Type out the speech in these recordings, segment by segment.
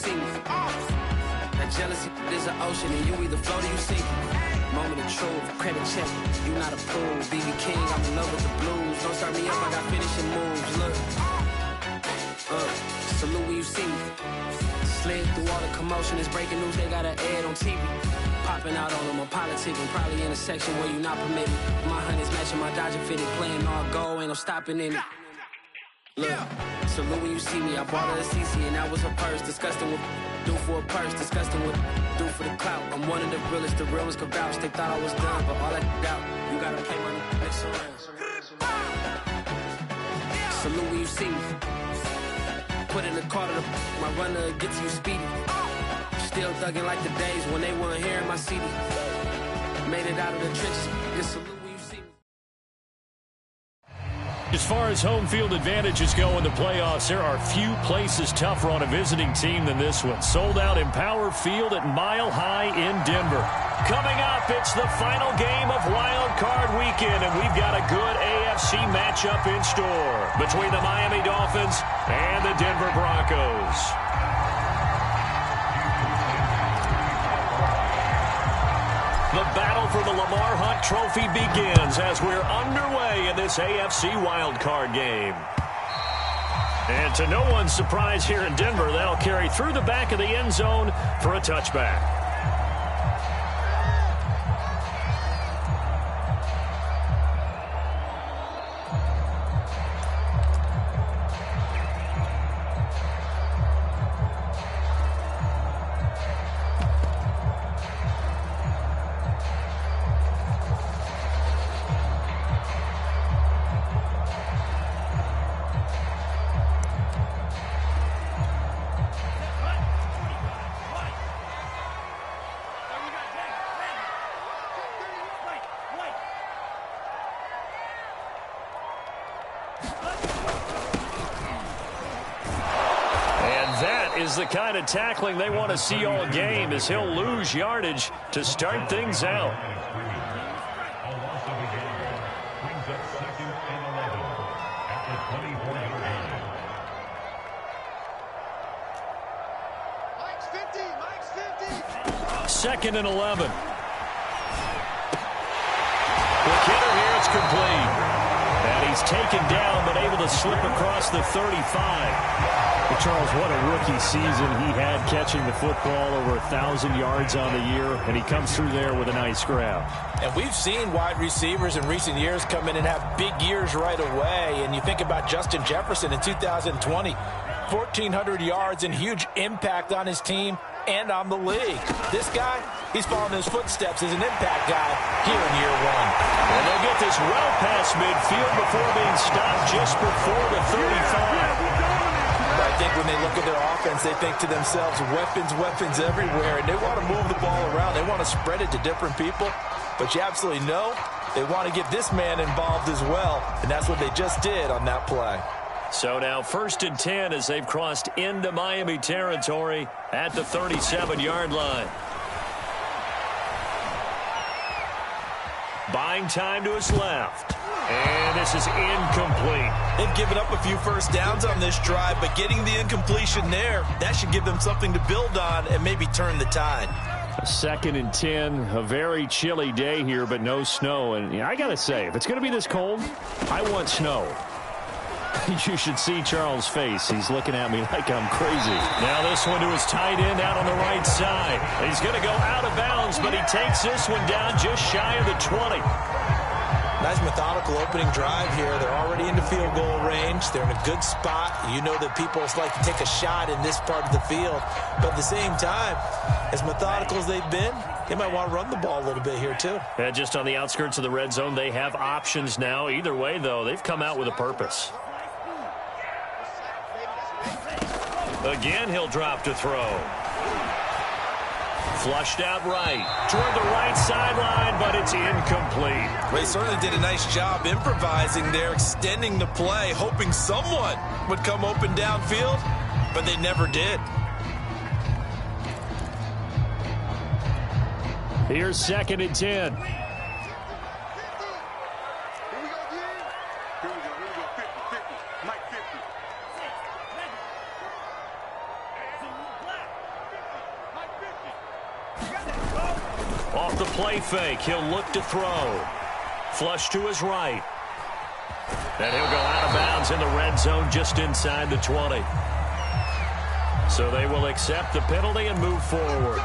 see me. That jealousy is an ocean, and you either float or you sink. Moment of truth, credit check, you not approved. BB King, I'm in love with the blues. Don't start me up, I got finishing moves. Look, salute when you see me. Slid through all the commotion, it's breaking news, they got an ad on TV. Popping out on them, I'm politicking, probably in a section where you not permitted. My honey's matching my Dodger fitted, playing all goal, ain't no stopping in it. Look, salute when you see me, I bought her a CC and that was her purse. Disgusting with do for a purse, disgusting with do for the clout. I'm one of the realest, the realest could vouch. They thought I was done, but all that out, you gotta play my next round. Salute when you see me. Put in the car to my runner gets you speedy. Still thugging like the days when they weren't hearing my CD. Made it out of the trenches. Just salute when you see me. As far as home field advantages go in the playoffs, there are few places tougher on a visiting team than this one. Sold out in Power Field at Mile High in Denver. Coming up, it's the final game of Wild Card Weekend, and we've got a good AFC matchup in store between the Miami Dolphins and the Denver Broncos. The battle for the Lamar Hunt Trophy begins as we're underway in this AFC wildcard game. And to no one's surprise here in Denver, that'll carry through the back of the end zone for a touchback. Is the kind of tackling they want to see all game, as he'll lose yardage to start things out. Second and 11. McKinnon here, it's complete. And he's taken down, but able to slip across the 35. Well, Charles, what a rookie season he had, catching the football over 1,000 yards on the year, and he comes through there with a nice grab. And we've seen wide receivers in recent years come in and have big years right away. And you think about Justin Jefferson in 2020, 1,400 yards and huge impact on his team and on the league. This guy, he's following his footsteps as an impact guy here in year one. And they'll get this well past midfield before being stopped just before the 35. I think when they look at their offense, they think to themselves, weapons, weapons everywhere, and they want to move the ball around. They want to spread it to different people, but you absolutely know they want to get this man involved as well, and that's what they just did on that play. So now 1st and 10 as they've crossed into Miami territory at the 37-yard line. Buying time to his left. And this is incomplete. They've given up a few first downs on this drive, but getting the incompletion there, that should give them something to build on and maybe turn the tide. 2nd and 10, a very chilly day here, but no snow. And I got to say, if it's going to be this cold, I want snow. You should see Charles' face. He's looking at me like I'm crazy. Now this one to his tight end out on the right side. He's going to go out of bounds, but he takes this one down just shy of the 20. Nice methodical opening drive here. They're already into field goal range. They're in a good spot. You know that people like to take a shot in this part of the field. But at the same time, as methodical as they've been, they might want to run the ball a little bit here too. Yeah, just on the outskirts of the red zone, they have options now. Either way, though, they've come out with a purpose. Again, he'll drop to throw. Flushed out right toward the right sideline, but it's incomplete. They certainly did a nice job improvising there, extending the play, hoping someone would come open downfield, but they never did. Here's 2nd and 10. Off the play fake, he'll look to throw. Flush to his right. And he'll go out of bounds in the red zone just inside the 20. So they will accept the penalty and move forward.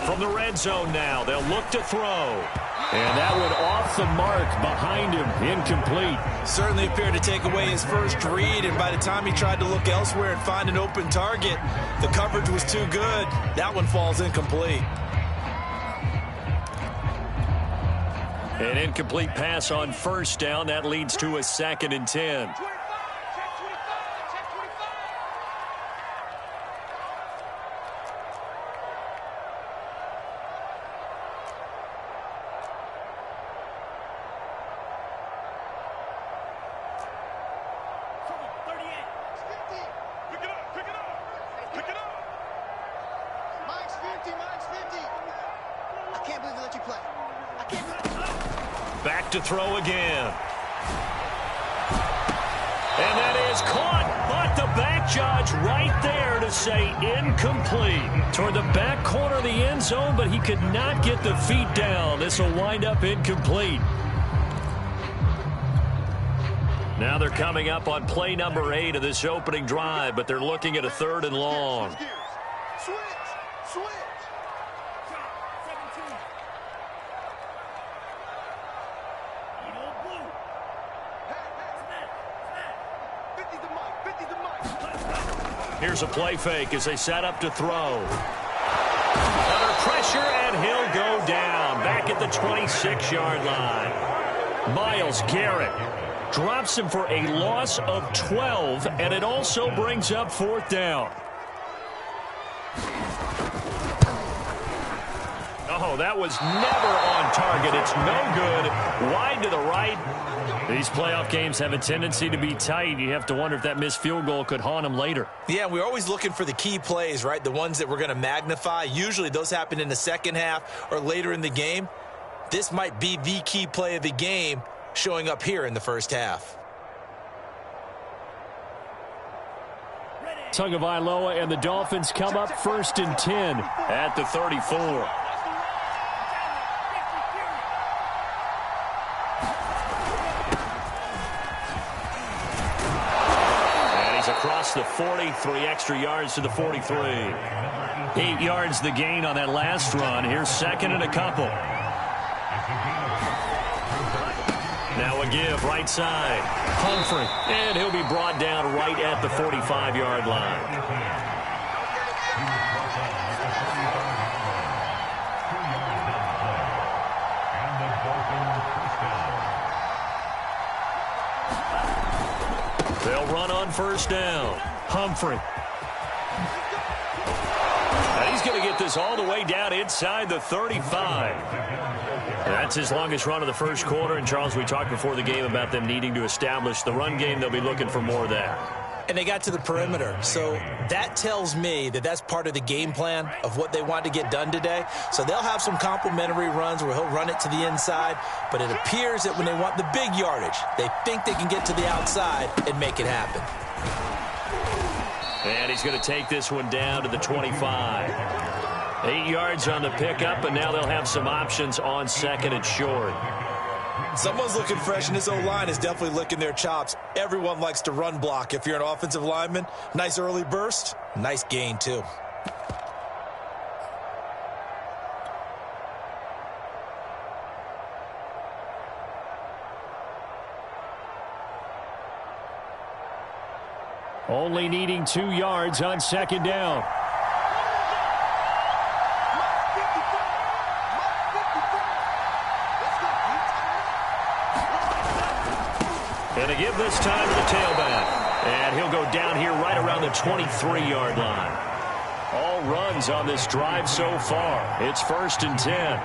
From the red zone now, they'll look to throw. And that one off the mark behind him, incomplete. Certainly appeared to take away his first read, and by the time he tried to look elsewhere and find an open target, the coverage was too good. That one falls incomplete. An incomplete pass on first down. That leads to a 2nd and 10. Back to throw again. And that is caught, but the back judge right there to say incomplete. Toward the back corner of the end zone, but he could not get the feet down. This will wind up incomplete. Now they're coming up on play number 8 of this opening drive, but they're looking at a 3rd and long. Here's a play fake as they set up to throw. Under pressure, and he'll go down. Back at the 26-yard line. Myles Garrett drops him for a loss of 12, and it also brings up 4th down. Oh, that was never on target. It's no good. Wide to the right. These playoff games have a tendency to be tight. You have to wonder if that missed field goal could haunt them later. Yeah, we're always looking for the key plays, right? The ones that we're going to magnify. Usually those happen in the second half or later in the game. This might be the key play of the game showing up here in the first half. Tagovailoa and the Dolphins come up 1st and 10 at the 34. Across the 40, 3 extra yards to the 43. 8 yards the gain on that last run. Here's 2nd and a couple. Now a give right side. Humphrey, and he'll be brought down right at the 45-yard line. They'll run on first down. Humphrey. And he's going to get this all the way down inside the 35. That's his longest run of the first quarter. And, Charles, we talked before the game about them needing to establish the run game. They'll be looking for more of that. And they got to the perimeter. So that tells me that that's part of the game plan of what they want to get done today. So they'll have some complimentary runs where he'll run it to the inside. But it appears that when they want the big yardage, they think they can get to the outside and make it happen. And he's going to take this one down to the 25. 8 yards on the pickup, and now they'll have some options on 2nd and short. Someone's looking fresh, and this O-line is definitely licking their chops. Everyone likes to run block. If you're an offensive lineman, nice early burst, nice gain, too. Only needing 2 yards on 2nd down. And a give this time to the tailback. And he'll go down here right around the 23-yard line. All runs on this drive so far. It's 1st and 10.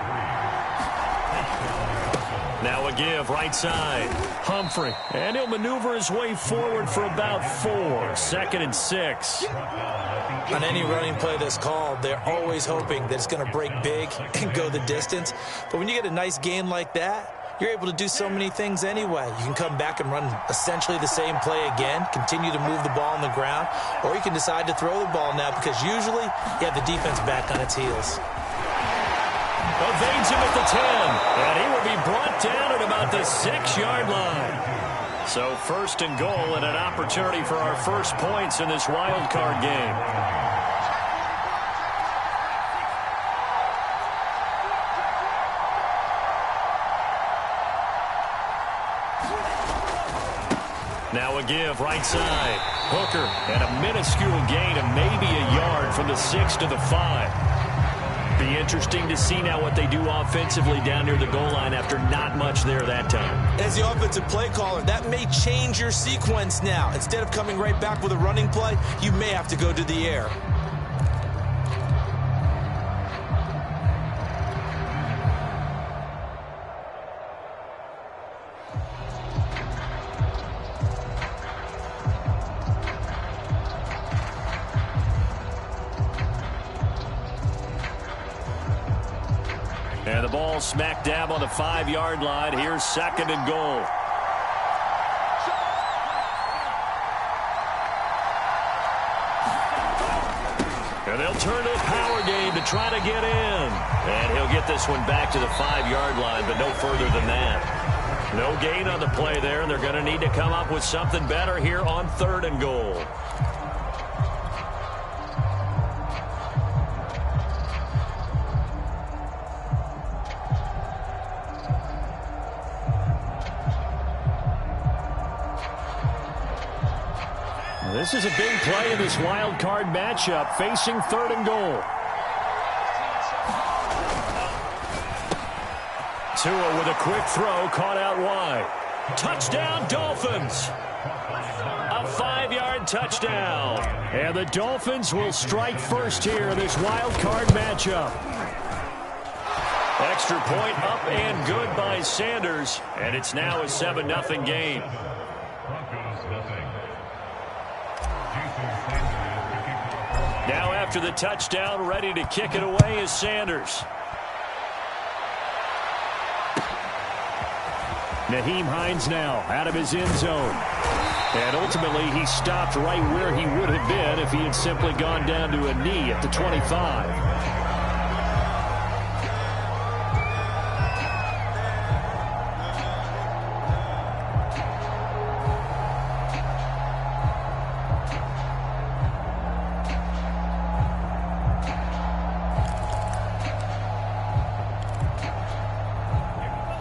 Now a give right side. Humphrey. And he'll maneuver his way forward for about 4. 2nd and 6. On any running play that's called, they're always hoping that it's going to break big and go the distance. But when you get a nice gain like that, you're able to do so many things anyway. You can come back and run essentially the same play again, continue to move the ball on the ground, or you can decide to throw the ball now because usually you have the defense back on its heels. Evades him at the 10, and he will be brought down at about the 6-yard line. So 1st and goal and an opportunity for our first points in this wild card game. Now a give right side. Hooker and a minuscule gain of maybe a yard from the 6 to the 5. Be interesting to see now what they do offensively down near the goal line after not much there that time. As the offensive play caller, that may change your sequence now. Instead of coming right back with a running play, you may have to go to the air. And the ball smack dab on the 5-yard line. Here's 2nd and goal. And they'll turn to a power game to try to get in. And he'll get this one back to the 5-yard line, but no further than that. No gain on the play there, and they're going to need to come up with something better here on 3rd and goal. This is a big play in this wild card matchup, facing 3rd and goal. Tua with a quick throw, caught out wide. Touchdown, Dolphins! A 5-yard touchdown. And the Dolphins will strike first here in this wild card matchup. Extra point up and good by Sanders. And it's now a 7-0 game. Now after the touchdown, ready to kick it away is Sanders. Nyheim Hines now out of his end zone. And ultimately he stopped right where he would have been if he had simply gone down to a knee at the 25.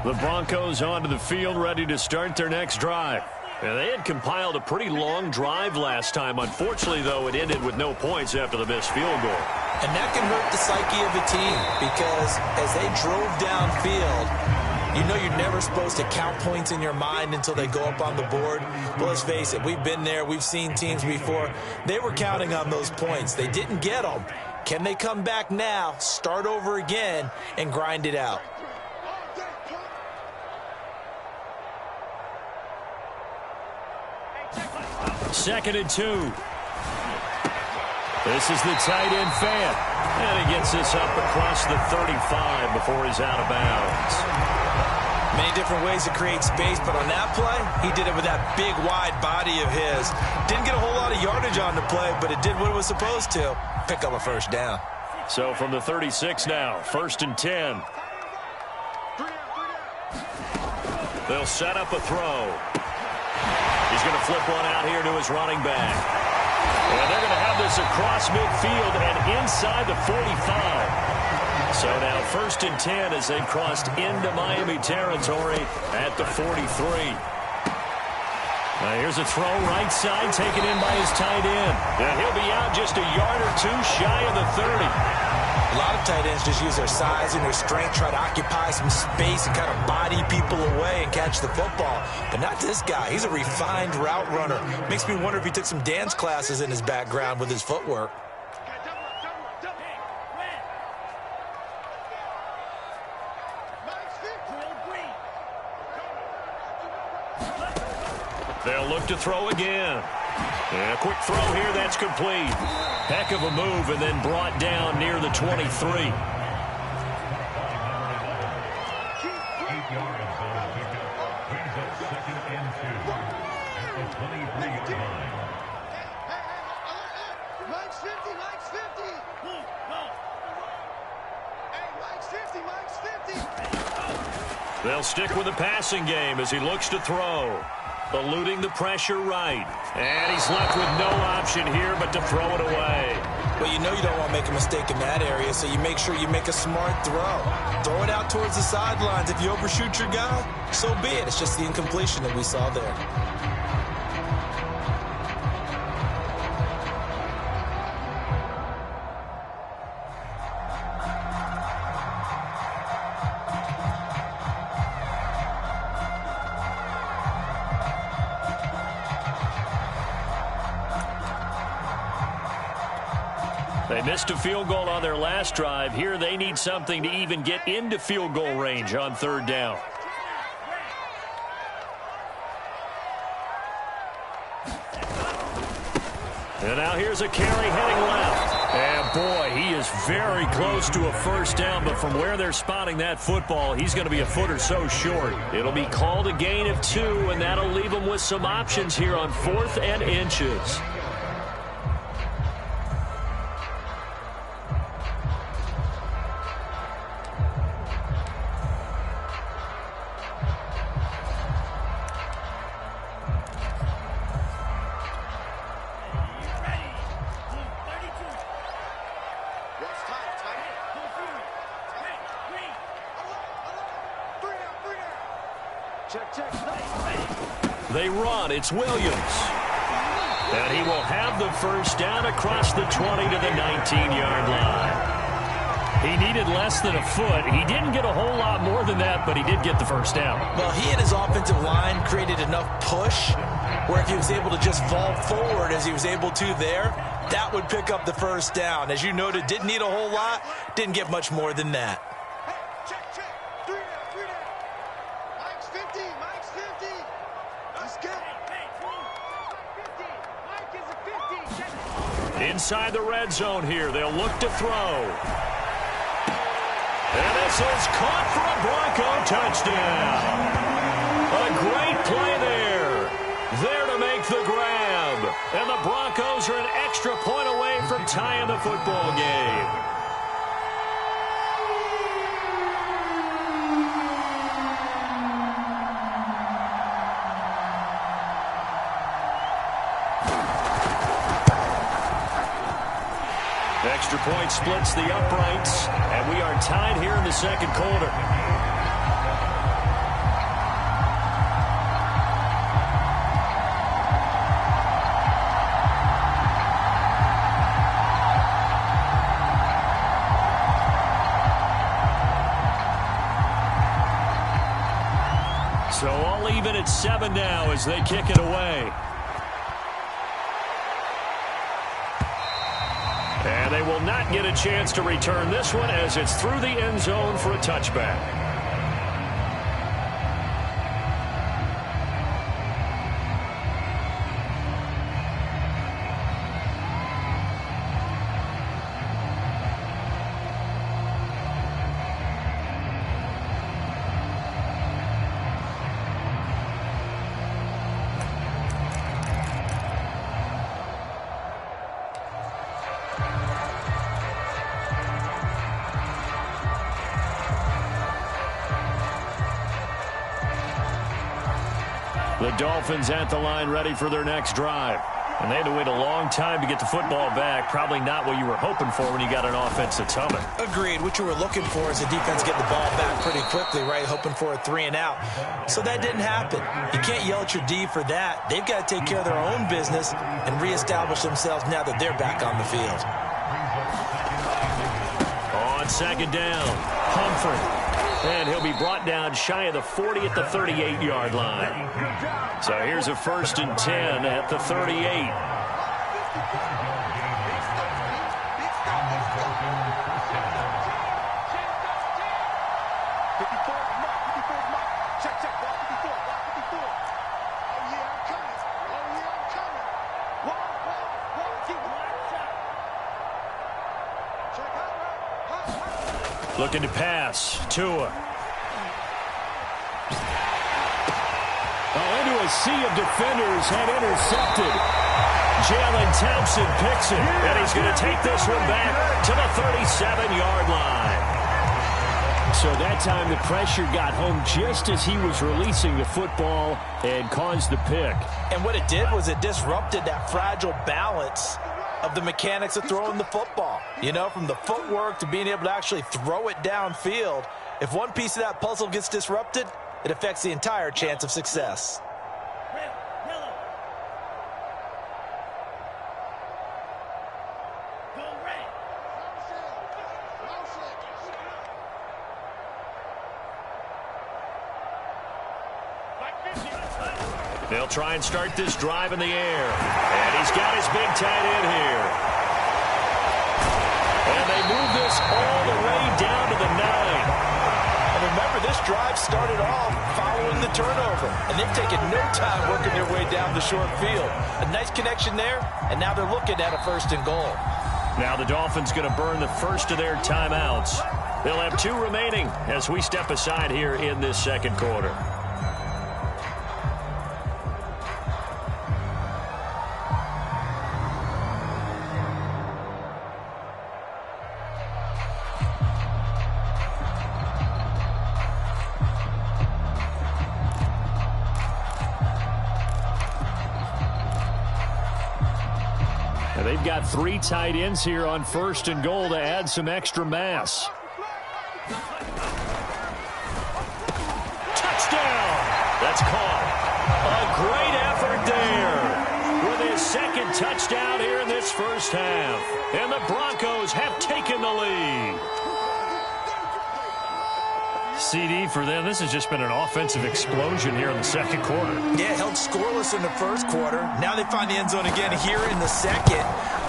The Broncos onto the field, ready to start their next drive. And they had compiled a pretty long drive last time. Unfortunately, though, it ended with no points after the missed field goal. And that can hurt the psyche of a team because as they drove downfield, you know you're never supposed to count points in your mind until they go up on the board. But let's face it, we've been there. We've seen teams before. They were counting on those points. They didn't get them. Can they come back now, start over again, and grind it out? Second and 2. This is the tight end fan. And he gets this up across the 35 before he's out of bounds. Many different ways to create space, but on that play, he did it with that big, wide body of his. Didn't get a whole lot of yardage on the play, but it did what it was supposed to. Pick up a first down. So from the 36 now, 1st and 10. They'll set up a throw. He's going to flip one out here to his running back. And they're going to have this across midfield and inside the 45. So now 1st and 10 as they've crossed into Miami territory at the 43. Now here's a throw right side taken in by his tight end. And he'll be out just a yard or two shy of the 30. A lot of tight ends just use their size and their strength, try to occupy some space and kind of body people away and catch the football. But not this guy. He's a refined route runner. Makes me wonder if he took some dance classes in his background with his footwork. They'll look to throw again. And a quick throw here, that's complete. Heck of a move, and then brought down near the 23. They'll stick with the passing game as he looks to throw. Eluding the pressure right. And he's left with no option here but to throw it away. Well, you know you don't want to make a mistake in that area, so you make sure you make a smart throw. Throw it out towards the sidelines. If you overshoot your guy, so be it. It's just the incompletion that we saw there. They missed a field goal on their last drive. Here they need something to even get into field goal range on third down. And now here's a carry heading left. And boy, he is very close to a first down, but from where they're spotting that football, he's going to be a foot or so short. It'll be called a gain of 2, and that'll leave him with some options here on 4th and inches. They run. It's Williams. And he will have the first down across the 20 to the 19-yard line. He needed less than a foot. He didn't get a whole lot more than that, but he did get the first down. Well, he and his offensive line created enough push where if he was able to just fall forward as he was able to there, that would pick up the first down. As you noted, didn't need a whole lot, didn't get much more than that. Inside the red zone here, they'll look to throw. And this is caught for a Bronco touchdown. A great play there. There to make the grab. And the Broncos are an extra point away from tying the football game. Extra point splits the uprights, and we are tied here in the second quarter. So all even at 7 now as they kick it away. And they will not get a chance to return this one as it's through the end zone for a touchback. The Dolphins at the line ready for their next drive. And they had to wait a long time to get the football back. Probably not what you were hoping for when you got an offense that's humming. Agreed. What you were looking for is the defense getting the ball back pretty quickly, right? Hoping for a 3 and out. So that didn't happen. You can't yell at your D for that. They've got to take care of their own business and reestablish themselves now that they're back on the field. second down. Humphrey. And he'll be brought down shy of the 40 at the 38-yard line. So here's a 1st and 10 at the 38. Looking to pass. Tua. Into a sea of defenders and intercepted. Jalen Thompson picks it, and he's going to take this one back to the 37-yard line. So that time the pressure got home just as he was releasing the football and caused the pick. And what it did was it disrupted that fragile balance of the mechanics of throwing the football. You know, from the footwork to being able to actually throw it downfield. If one piece of that puzzle gets disrupted, it affects the entire chance of success. They'll try and start this drive in the air. And he's got his big tight end here. And they move this all the way down to the 9. And remember, this drive started off following the turnover. And they've taken no time working their way down the short field. A nice connection there, and now they're looking at a 1st and goal. Now the Dolphins going to burn the first of their timeouts. They'll have 2 remaining as we step aside here in this second quarter. They've got 3 tight ends here on 1st and goal to add some extra mass. Touchdown! That's caught. A great effort there with his 2nd touchdown here in this first half. And the Broncos have taken the lead. CD for them. This has just been an offensive explosion here in the second quarter. Yeah, held scoreless in the first quarter. Now they find the end zone again here in the second.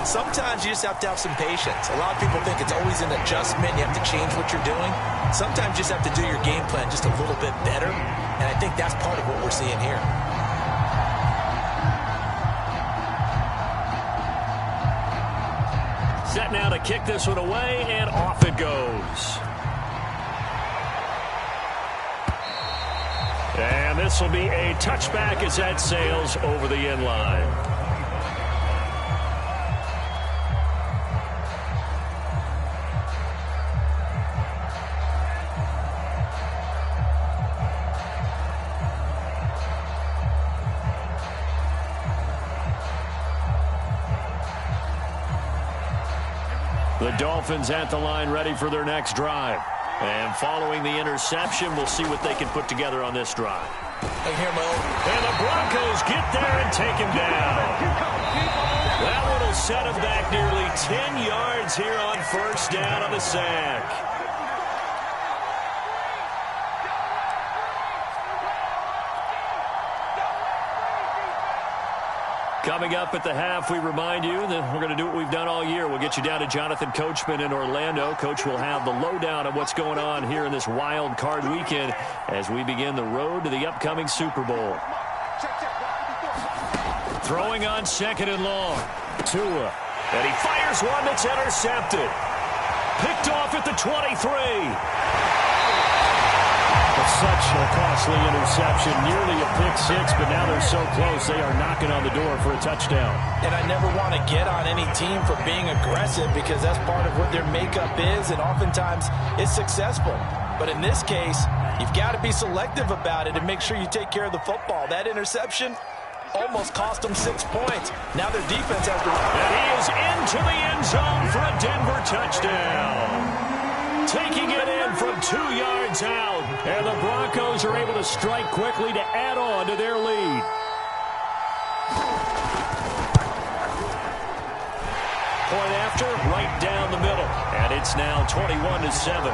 Sometimes you just have to have some patience. A lot of people think it's always an adjustment. You have to change what you're doing. Sometimes you just have to do your game plan just a little bit better. And I think that's part of what we're seeing here. Set now to kick this one away, and off it goes. And this will be a touchback as that sails over the end line. The Dolphins at the line ready for their next drive. And following the interception, we'll see what they can put together on this drive. And the Broncos get there and take him down. That one will set him back nearly 10 yards here on 1st down on the sack. Coming up at the half, we remind you that we're going to do what we've done all year. We'll get you down to Jonathan Coachman in Orlando. Coach will have the lowdown of what's going on here in this wild card weekend as we begin the road to the upcoming Super Bowl. Throwing on 2nd and long. Tua. And he fires one that's intercepted. Picked off at the 23. Such a costly interception, nearly a pick 6, but now they're so close they are knocking on the door for a touchdown. And I never want to get on any team for being aggressive because that's part of what their makeup is, and oftentimes it's successful. But in this case, you've got to be selective about it and make sure you take care of the football. That interception almost cost them 6 points. Now their defense has to... And he is into the end zone for a Denver touchdown. Taking it in from 2 yards out. And the Broncos are able to strike quickly to add on to their lead. Point after, right down the middle. And It's now 21-7.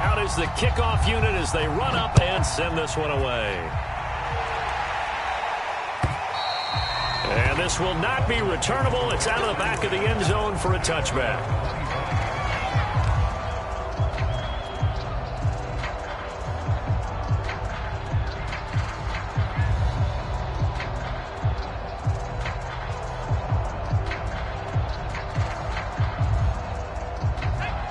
Out is the kickoff unit as they run up and send this one away. And this will not be returnable. It's out of the back of the end zone for a touchback.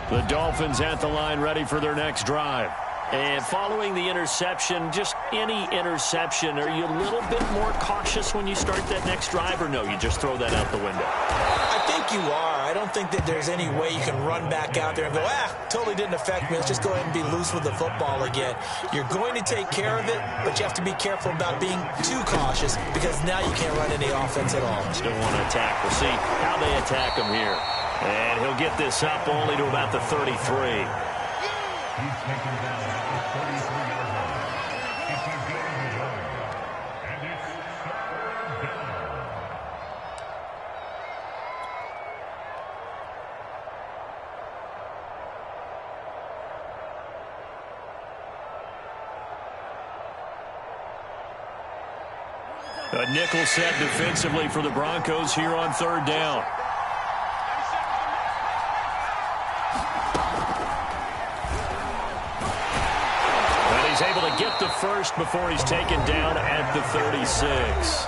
The Dolphins at the line, ready for their next drive. And following the interception, just any interception, are you a little bit more cautious when you start that next drive, or no, you just throw that out the window? I think you are. I don't think that there's any way you can run back out there and go, totally didn't affect me. Let's just go ahead and be loose with the football again. You're going to take care of it, but you have to be careful about being too cautious because now you can't run any offense at all. Still want to attack. We'll see how they attack him here. And he'll get this up only to about the 33. He's taken down at the 33-yard line. It's a good return. And it's third down. A nickel set defensively for the Broncos here on third down. He's able to get the first before he's taken down at the 36.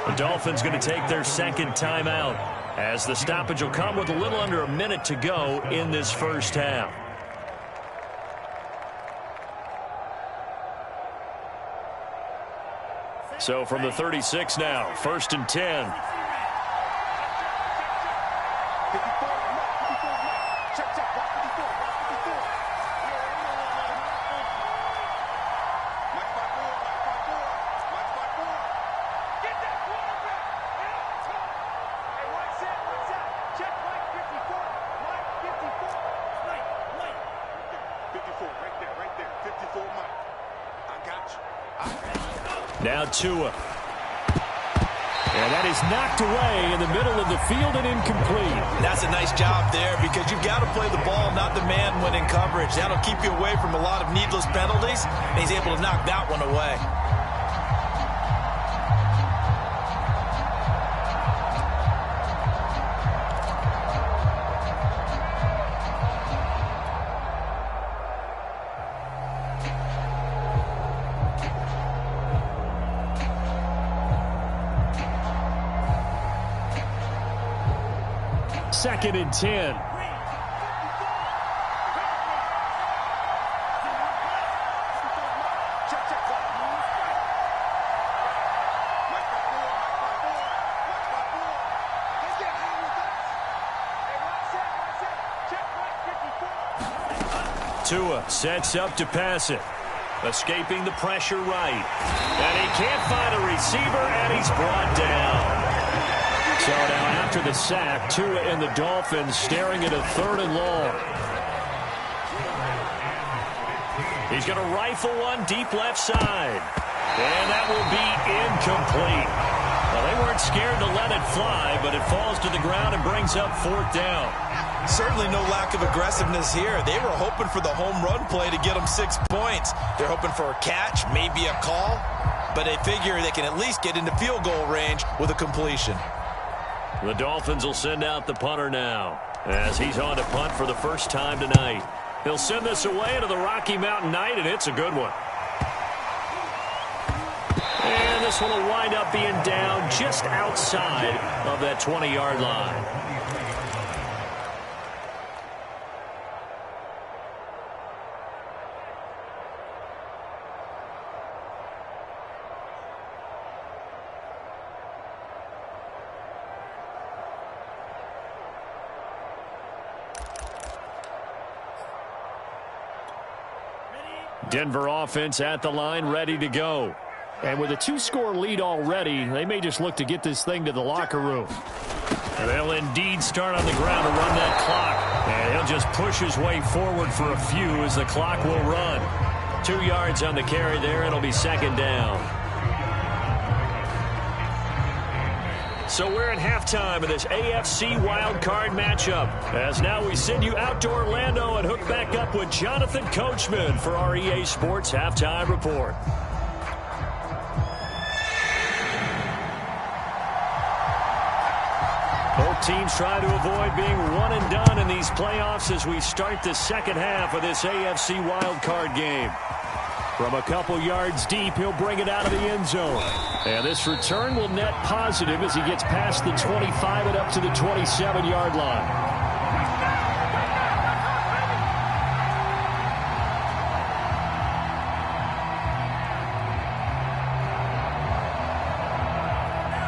The Dolphins going to take their second timeout as the stoppage will come with a little under a minute to go in this first half. So from the 36 now, 1st and 10. Now Tua. And that is knocked away in the middle of the field and incomplete. That's a nice job there because you've got to play the ball, not the man when in coverage. That'll keep you away from a lot of needless penalties, and he's able to knock that one away. Second and 10. Tua sets up to pass it. Escaping the pressure right. And he can't find a receiver, and he's brought down. So now after the sack, Tua and the Dolphins staring at a 3rd and long. He's going to rifle one deep left side. And that will be incomplete. Well, they weren't scared to let it fly, but it falls to the ground and brings up 4th down. Certainly no lack of aggressiveness here. They were hoping for the home run play to get them 6 points. They're hoping for a catch, maybe a call, but they figure they can at least get into field goal range with a completion. The Dolphins will send out the punter now as he's on to punt for the first time tonight. He'll send this away to the Rocky Mountain Knight, and it's a good one. And this one will wind up being down just outside of that 20-yard line. Denver offense at the line, ready to go. And with a 2-score lead already, they may just look to get this thing to the locker room. And they'll indeed start on the ground to run that clock. And he'll just push his way forward for a few as the clock will run. 2 yards on the carry there. It'll be 2nd down. So we're at halftime of this AFC wildcard matchup. As now we send you out to Orlando and hook back up with Jonathan Coachman for our EA Sports Halftime Report. Both teams try to avoid being one and done in these playoffs as we start the second half of this AFC wildcard game. From a couple yards deep, he'll bring it out of the end zone. And this return will net positive as he gets past the 25 and up to the 27-yard line.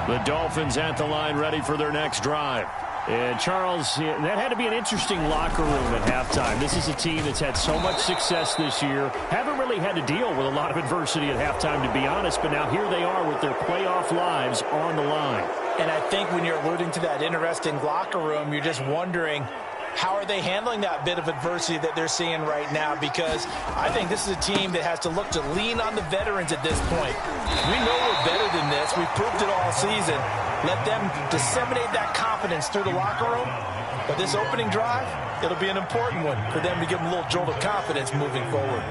The Dolphins at the line ready for their next drive. And, Charles, that had to be an interesting locker room at halftime. This is a team that's had so much success this year. Haven't really had to deal with a lot of adversity at halftime, to be honest. But now here they are with their playoff lives on the line. And I think when you're alluding to that interesting locker room, you're just wondering, how are they handling that bit of adversity that they're seeing right now? Because I think this is a team that has to look to lean on the veterans at this point. We know we're better than this. We've proved it all season. Let them disseminate that confidence through the locker room. But this opening drive, it'll be an important one for them to give them a little jolt of confidence moving forward.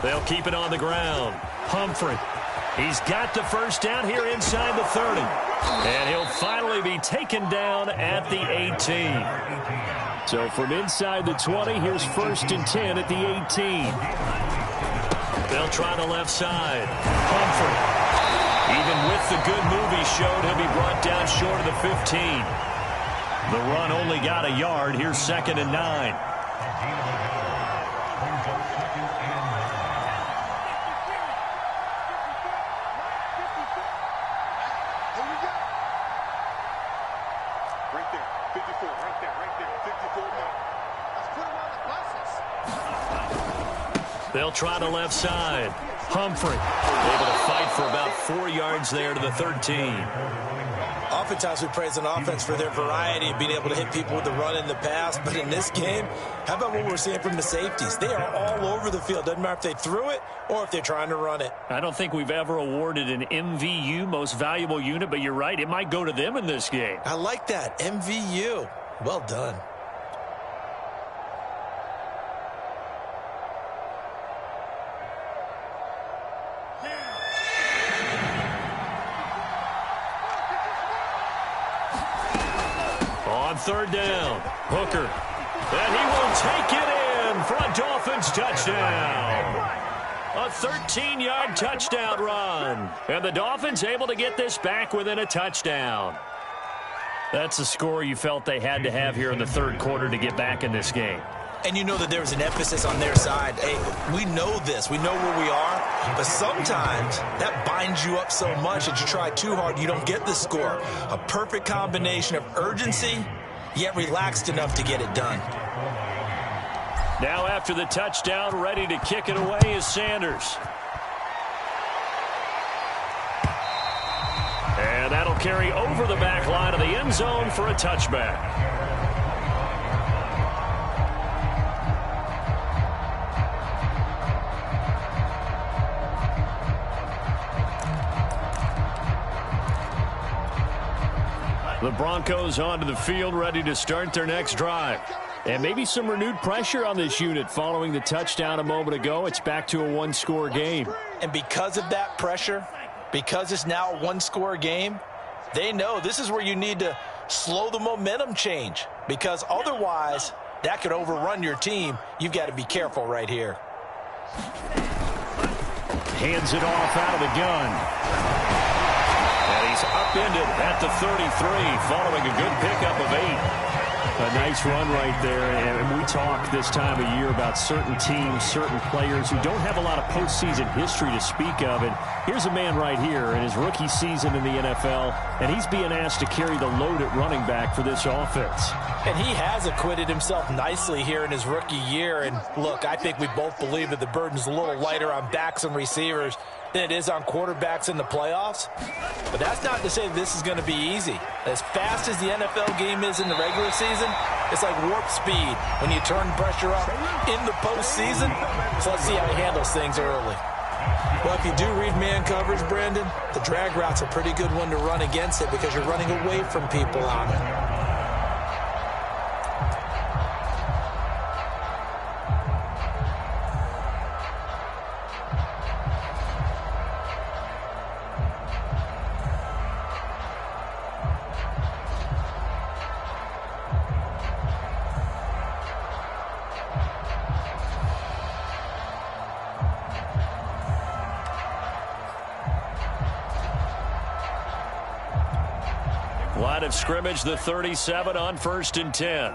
They'll keep it on the ground. Humphrey. He's got the first down here inside the 30. And he'll finally be taken down at the 18. So from inside the 20, here's 1st and 10 at the 18. They'll try the left side. Humphrey. Even with the good move he showed, he'll be brought down short of the 15. The run only got a yard. Here's 2nd and 9. They'll try the left side. Humphrey able to fight for about 4 yards there to the 13. Oftentimes we praise an offense for their variety of being able to hit people with the run in the pass. But in this game, how about what we're seeing from the safeties? They are all over the field. Doesn't matter if they threw it or if they're trying to run it. I don't think we've ever awarded an MVU, most valuable unit, but you're right. It might go to them in this game. I like that. MVU. Well done. Third down. Hooker. And he will take it in for a Dolphins touchdown. A 13-yard touchdown run. And the Dolphins able to get this back within a touchdown. That's the score you felt they had to have here in the third quarter to get back in this game. And you know that there was an emphasis on their side. Hey, we know this. We know where we are. But sometimes that binds you up so much that you try too hard, you don't get the score. A perfect combination of urgency, yet relaxed enough to get it done. Now after the touchdown, ready to kick it away is Sanders. And that'll carry over the back line of the end zone for a touchback. The Broncos onto the field, ready to start their next drive. And maybe some renewed pressure on this unit following the touchdown a moment ago. It's back to a one-score game. And because of that pressure, because it's now a one-score game, they know this is where you need to slow the momentum change. Because otherwise, that could overrun your team. You've got to be careful right here. Hands it off out of the gun. And he's upended at the 33 following a good pickup of 8. A nice run right there, and we talk this time of year about certain teams, certain players who don't have a lot of postseason history to speak of. And here's a man right here in his rookie season in the NFL, and he's being asked to carry the load at running back for this offense. And he has acquitted himself nicely here in his rookie year. And look, I think we both believe that the burden's a little lighter on backs and receivers than it is on quarterbacks in the playoffs. But that's not to say that this is going to be easy. As fast as the NFL game is in the regular season, it's like warp speed when you turn pressure up in the postseason. So let's see how he handles things early. Well, if you do read man coverage, Brandon, the drag route's a pretty good one to run against it because you're running away from people on it. Line of scrimmage, the 37 on 1st and 10.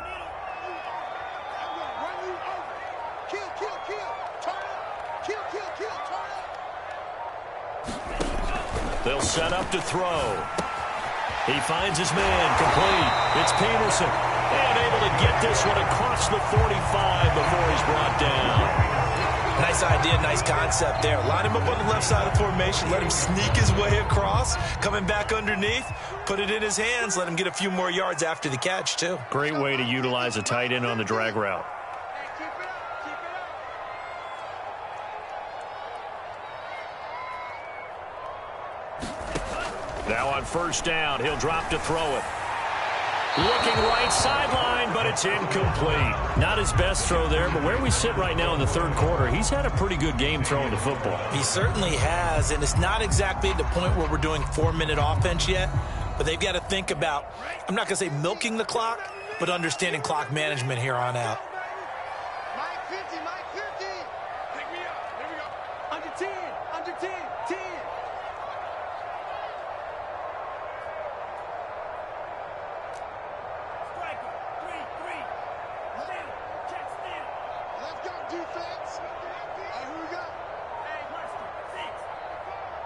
They'll set up to throw. He finds his man, complete. It's Peterson. And able to get this one across the 45 before he's brought down. Nice idea, nice concept there. Line him up on the left side of formation. Let him sneak his way across. Coming back underneath. Put it in his hands. Let him get a few more yards after the catch, too. Great way to utilize a tight end on the drag route. Now on 1st down, he'll drop to throw it. Looking right sideline, but it's incomplete. Not his best throw there, but where we sit right now in the 3rd quarter, he's had a pretty good game throwing the football. He certainly has, and it's not exactly at the point where we're doing 4-minute offense yet, but they've got to think about, I'm not going to say milking the clock, but understanding clock management here on out. Mike 50, Mike 50. Pick me up. Here we go. Under 10, under 10, 10. Let's go, defense. Hey, who we got? Hey, Weston, 6.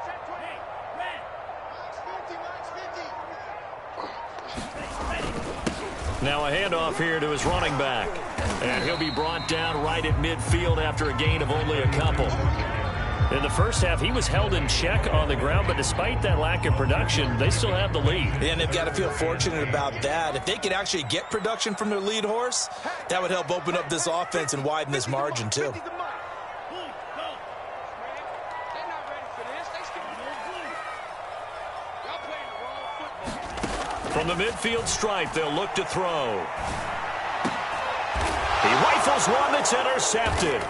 Check 20. Red. Mike's 50, Mike's 50. Now a handoff here to his running back. And he'll be brought down right at midfield after a gain of only a couple. In the first half, he was held in check on the ground, but despite that lack of production, they still have the lead. And they've got to feel fortunate about that. If they could actually get production from their lead horse, that would help open up this offense and widen this margin, too. From the midfield stripe, they'll look to throw. He rifles one that's intercepted.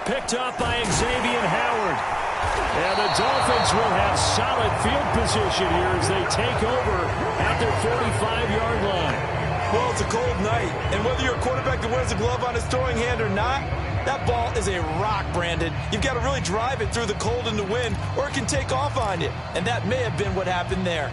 Picked up by Xavier Howard. And the Dolphins will have solid field position here as they take over at their 45-yard line. Well, it's a cold night, and whether you're a quarterback that wears a glove on his throwing hand or not, that ball is a rock, Brandon. You've got to really drive it through the cold and the wind, or it can take off on you. And that may have been what happened there.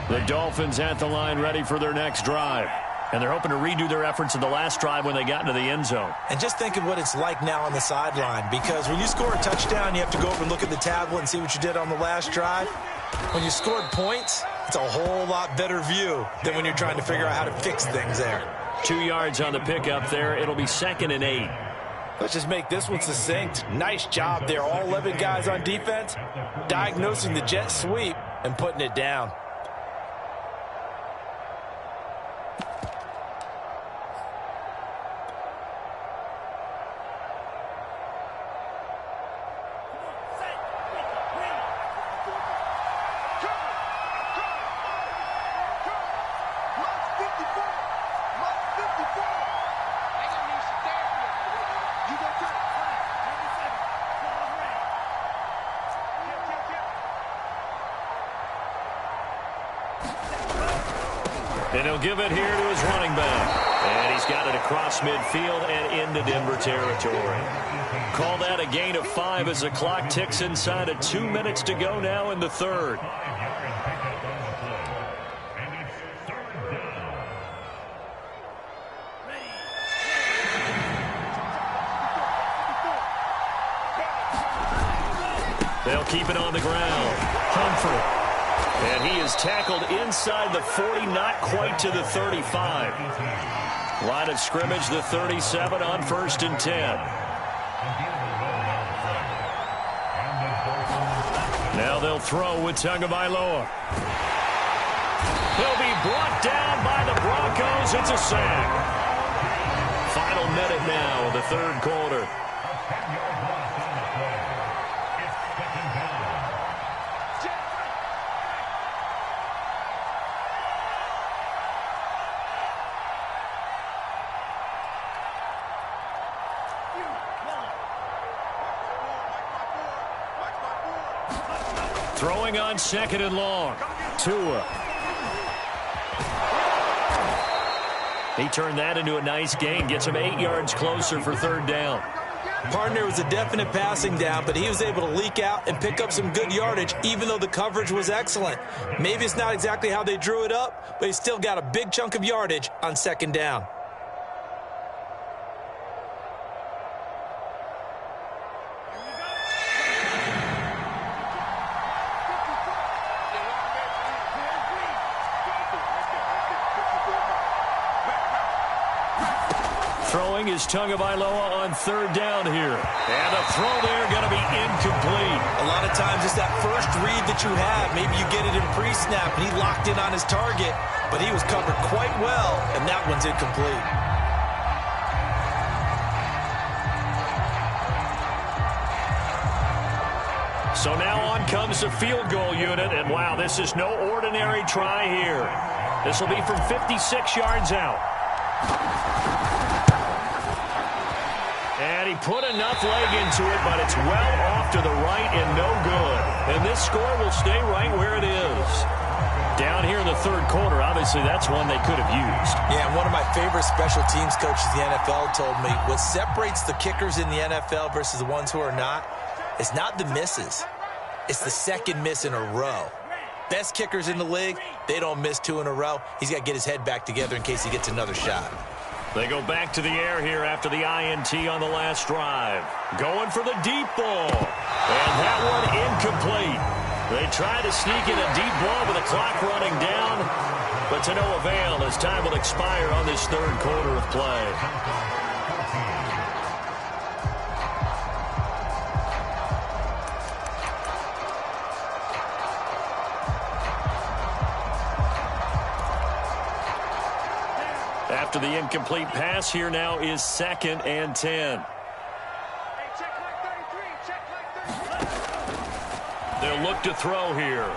The Dolphins at the line ready for their next drive. And they're hoping to redo their efforts in the last drive when they got into the end zone. And just think of what it's like now on the sideline, because when you score a touchdown, you have to go over and look at the tablet and see what you did on the last drive. When you scored points, it's a whole lot better view than when you're trying to figure out how to fix things there. 2 yards on the pickup there. It'll be 2nd and 8. Let's just make this one succinct. Nice job there. All 11 guys on defense diagnosing the jet sweep and putting it down. And he'll give it here to his running back. And he's got it across midfield and into Denver territory. Call that a gain of 5 as the clock ticks inside of 2 minutes to go now in the 3rd. They'll keep it on the ground. Humphrey. And he is tackled inside the 40, not quite to the 35. Line of scrimmage, the 37 on 1st and 10. Now they'll throw with Tagovailoa. He'll be brought down by the Broncos. It's a sack. Final minute now of the third quarter. Throwing on second and long. Tua. He turned that into a nice gain. Gets him 8 yards closer for third down. Partner was a definite passing down, but he was able to leak out and pick up some good yardage, even though the coverage was excellent. Maybe it's not exactly how they drew it up, but he still got a big chunk of yardage on second down. Throwing is Tagovailoa on third down here. And a throw there going to be incomplete. A lot of times it's that first read that you have. Maybe you get it in pre-snap, and he locked in on his target, but he was covered quite well, and that one's incomplete. So now on comes the field goal unit, and wow, this is no ordinary try here. This will be from 56 yards out. And he put enough leg into it, but it's well off to the right and no good. And this score will stay right where it is. Down here in the third quarter, obviously that's one they could have used. Yeah, and one of my favorite special teams coaches in the NFL told me what separates the kickers in the NFL versus the ones who are not is not the misses. It's the second miss in a row. Best kickers in the league, they don't miss 2 in a row. He's got to get his head back together in case he gets another shot. They go back to the air here after the INT on the last drive. Going for the deep ball. And that one incomplete. They try to sneak in a deep ball with the clock running down, but to no avail as time will expire on this third quarter of play. After the incomplete pass, here now is 2nd and 10. They'll look to throw here.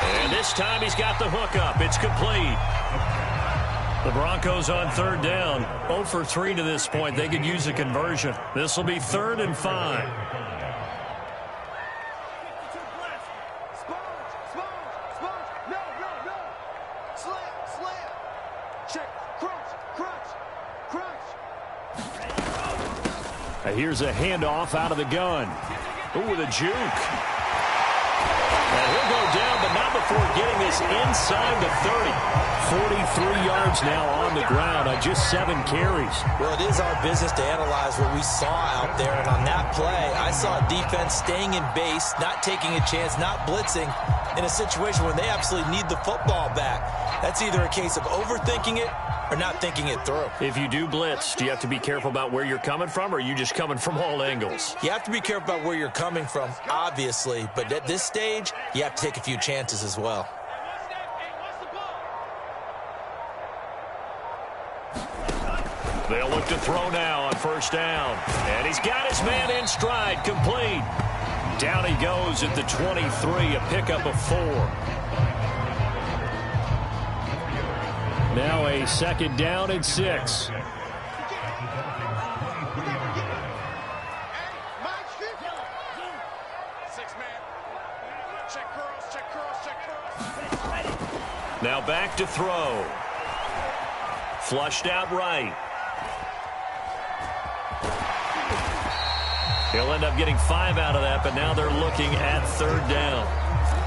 And this time he's got the hook up. It's complete. The Broncos on third down. 0 for 3 to this point. They could use a conversion. This will be 3rd and 5. Here's a handoff out of the gun. Ooh, with a juke. And he'll go down, but not before getting this inside the 30. 43 yards now on the ground on just 7 carries. Well, it is our business to analyze what we saw out there. And on that play, I saw a defense staying in base, not taking a chance, not blitzing in a situation where they absolutely need the football back. That's either a case of overthinking it or not thinking it through. If you do blitz, do you have to be careful about where you're coming from, or are you just coming from all angles? You have to be careful about where you're coming from, obviously, but at this stage, you have to take a few chances as well. They'll look to throw now on first down. And he's got his man in stride, complete. Down he goes at the 23, a pickup of 4. Now a 2nd down and 6. Now back to throw. Flushed out right. He'll end up getting 5 out of that, but now they're looking at 3rd down.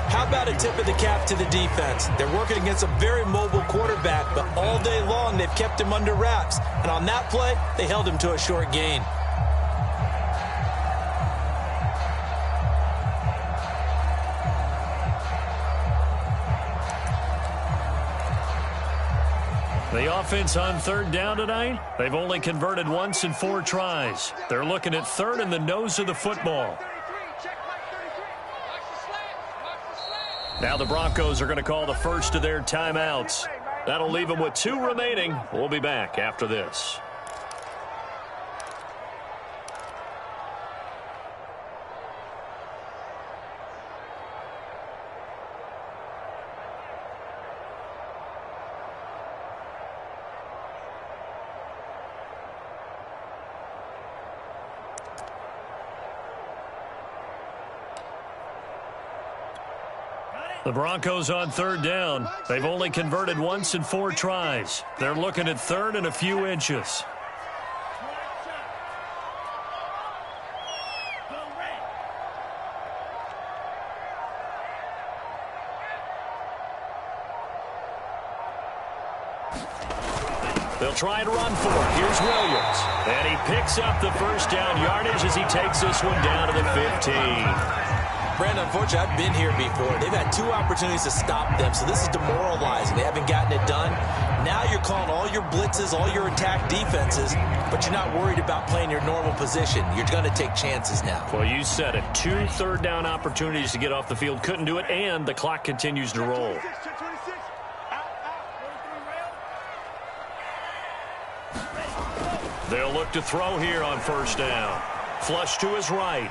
How about a tip of the cap to the defense? They're working against a very mobile quarterback, but all day long they've kept him under wraps. And on that play, they held him to a short gain. The offense on 3rd down tonight, they've only converted once in 4 tries. They're looking at 3rd in the nose of the football. Now the Broncos are going to call the first of their timeouts. That'll leave them with 2 remaining. We'll be back after this. The Broncos on 3rd down. They've only converted once in 4 tries. They're looking at 3rd and a few inches. They'll try and run for it. Here's Williams. And he picks up the first down yardage as he takes this one down to the 15. Brandon, unfortunately, I've been here before. They've had 2 opportunities to stop them, so this is demoralizing. They haven't gotten it done. Now you're calling all your blitzes, all your attack defenses, but you're not worried about playing your normal position. You're going to take chances now. Well, you said it. 2 third-down opportunities to get off the field. Couldn't do it, and the clock continues to roll. They'll look to throw here on 1st down. Flush to his right.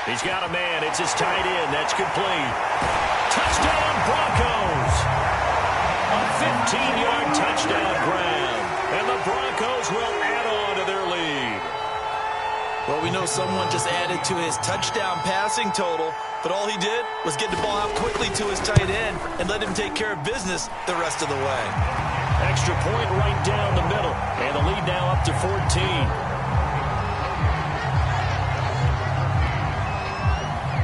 He's got a man. It's his tight end. That's complete. Touchdown, Broncos. A 15-yard touchdown grab. And the Broncos will add on to their lead. Well, we know someone just added to his touchdown passing total, but all he did was get the ball out quickly to his tight end and let him take care of business the rest of the way. Extra point right down the middle. And the lead now up to 14.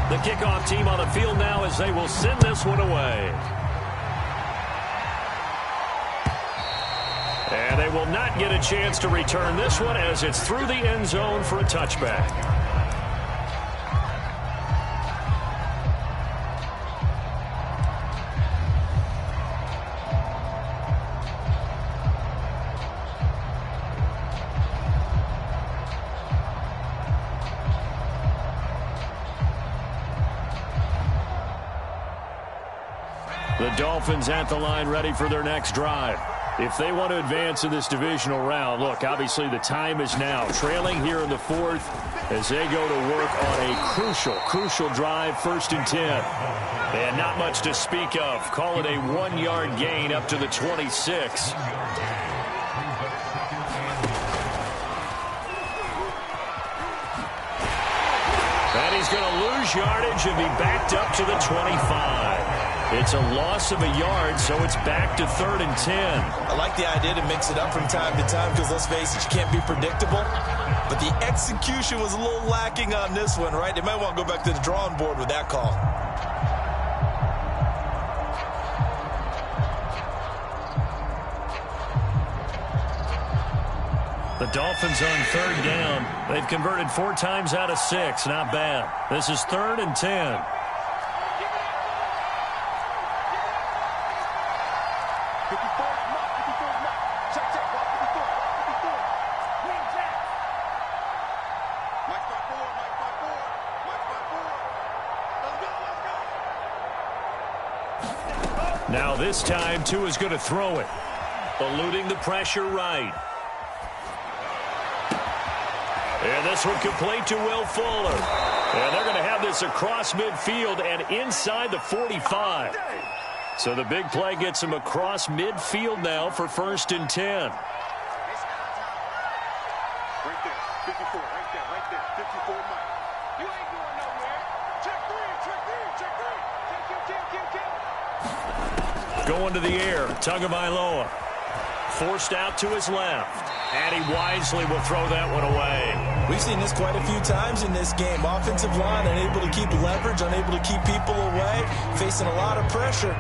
The kickoff team on the field now as they will send this one away. And they will not get a chance to return this one as it's through the end zone for a touchback. The Dolphins at the line ready for their next drive. If they want to advance in this divisional round, look, obviously the time is now. Trailing here in the 4th as they go to work on a crucial drive, 1st and 10. And not much to speak of. Call it a 1-yard gain up to the 26. And he's going to lose yardage and be backed up to the 25. It's a loss of a yard, so it's back to 3rd and 10. I like the idea to mix it up from time to time because, let's face it, you can't be predictable. But the execution was a little lacking on this one, right? They might want to go back to the drawing board with that call. The Dolphins on 3rd down. They've converted 4 times out of 6. Not bad. This is 3rd and 10. Now this time, Tua is going to throw it. Eluding the pressure right. And this one complete to Will Fuller. And they're going to have this across midfield and inside the 45. So the big play gets him across midfield now for 1st and 10. Right there, 54, right there, 54, Mike. You ain't going nowhere. Check 3. Going to the air, Tagovailoa. Forced out to his left. And he wisely will throw that one away. We've seen this quite a few times in this game. Offensive line unable to keep leverage, unable to keep people away, facing a lot of pressure.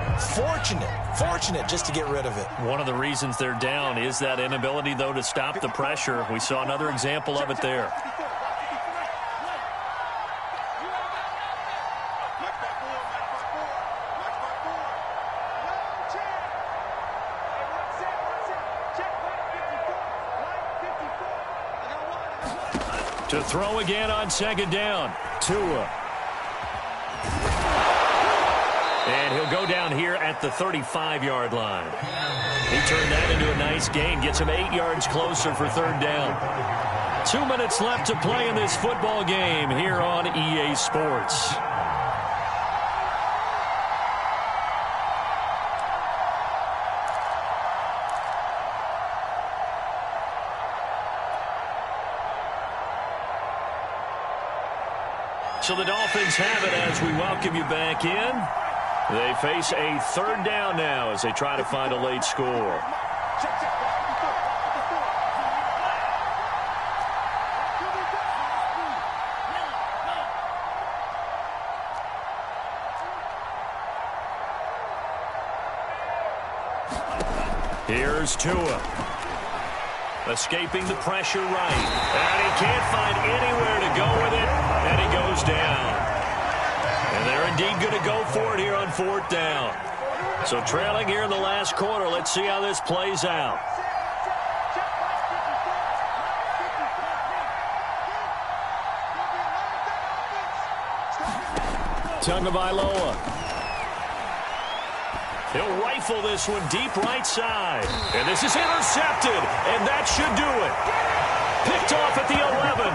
Fortunate just to get rid of it. One of the reasons they're down is that inability, though, to stop the pressure. We saw another example of it there. To throw again on 2nd down. Tua. And he'll go down here at the 35-yard line. He turned that into a nice gain, gets him 8 yards closer for third down. 2 minutes left to play in this football game here on EA Sports. So the Dolphins have it as we welcome you back in. They face a third down now as they try to find a late score. Here's Tua. Escaping the pressure right. And he can't find anywhere to go with it. And he goes down. And they're indeed going to go for it here on fourth down. So trailing here in the last quarter. Let's see how this plays out. Tagovailoa. He'll rifle this one deep right side. And this is intercepted. And that should do it. Picked off at the 11.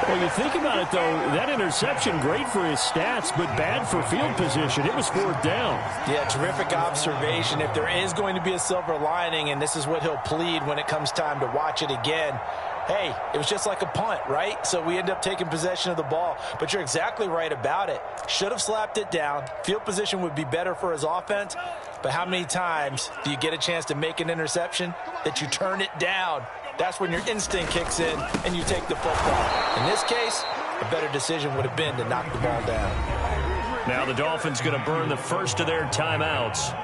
Well, you think about it, though, that interception, great for his stats, but bad for field position. It was fourth down. Yeah, terrific observation. If there is going to be a silver lining, and this is what he'll plead when it comes time to watch it again, hey, it was just like a punt, right? So we end up taking possession of the ball. But you're exactly right about it. Should have slapped it down. Field position would be better for his offense. But how many times do you get a chance to make an interception that you turn it down? That's when your instinct kicks in and you take the football. In this case, a better decision would have been to knock the ball down. Now the Dolphins going to burn the first of their timeouts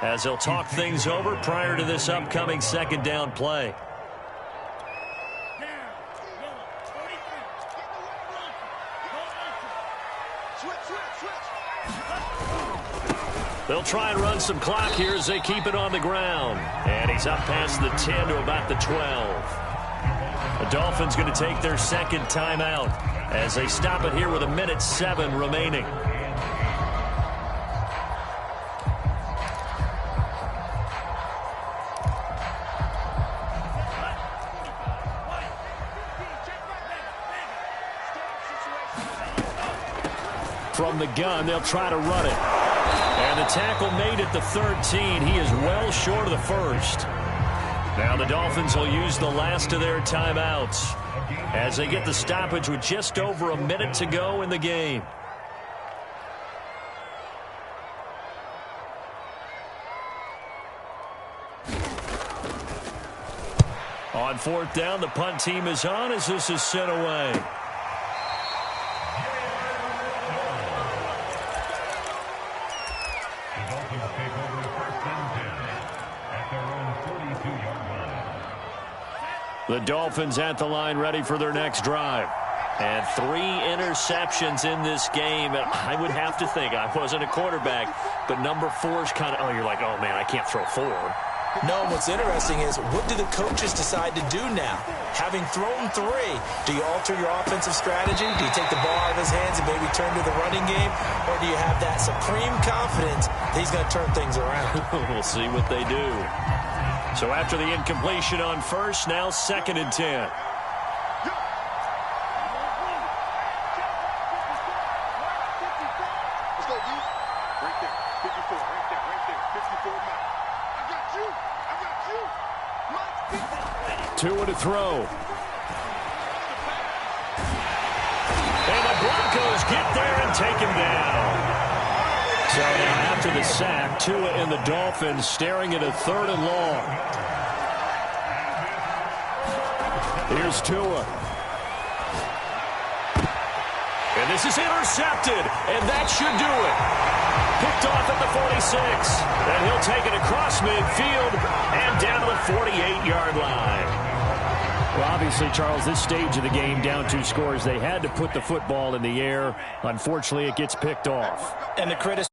as they'll talk things over prior to this upcoming second down play. They'll try and run some clock here as they keep it on the ground. And he's up past the 10 to about the 12. The Dolphins going to take their second timeout as they stop it here with 1:07 remaining. From the gun, they'll try to run it. And the tackle made at the 13. He is well short of the first. Now the Dolphins will use the last of their timeouts as they get the stoppage with just over a minute to go in the game. On fourth down, the punt team is on as this is sent away. The Dolphins at the line ready for their next drive. And 3 interceptions in this game. I would have to think, I wasn't a quarterback, but number 4 is kind of, oh, you're like, oh, man, I can't throw 4. No, what's interesting is, what do the coaches decide to do now? Having thrown 3, do you alter your offensive strategy? Do you take the ball out of his hands and maybe turn to the running game? Or do you have that supreme confidence that he's going to turn things around? We'll see what they do. So after the incompletion on first, now 2nd and 10. Tua to throw. And the Broncos get there and take him down. So now after the sack, Tua and the Dolphins staring at a 3rd and long. Here's Tua. And this is intercepted, and that should do it. Picked off at the 46, and he'll take it across midfield and down to the 48-yard line. Well, obviously, Charles, this stage of the game, down 2 scores, they had to put the football in the air. Unfortunately, it gets picked off. And the critics